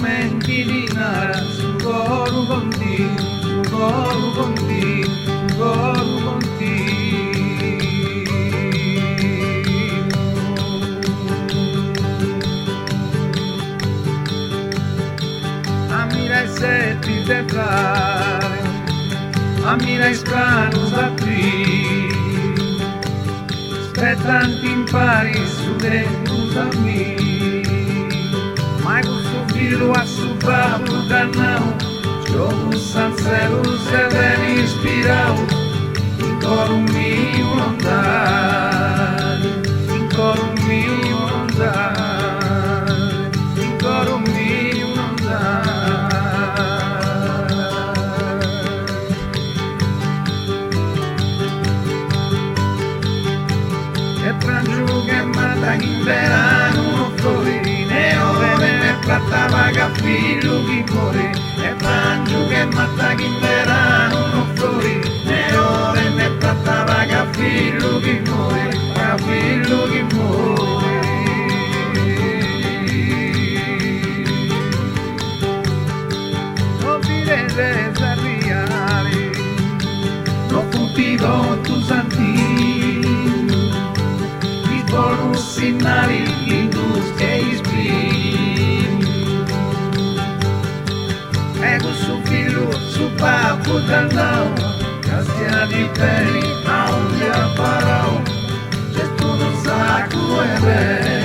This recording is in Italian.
momenti di nara, su coro con te, su coro con te, su coro con te. Amira i setti de fare, amira i scanos da qui, spettanti impari su dentro da me. Mai questo filo a su papo danao, gioco sanzero se veni ispirao, in coro mio non dai, in coro mio non dai, in coro mio non dai. E frangio che manda in verano fuori, ne ore ne plata vaga figlio chi muore. E frangio che manda in verano fuori, ne ore ne plata vaga figlio chi muore, vaga figlio chi muore. Non direte sarriare, non futtito tu santi, i bonus signali, industria e ispiri. Ecco su filo, su papo d'andao, castia di peli, a un dia parao, c'è tutto un sacco e bene.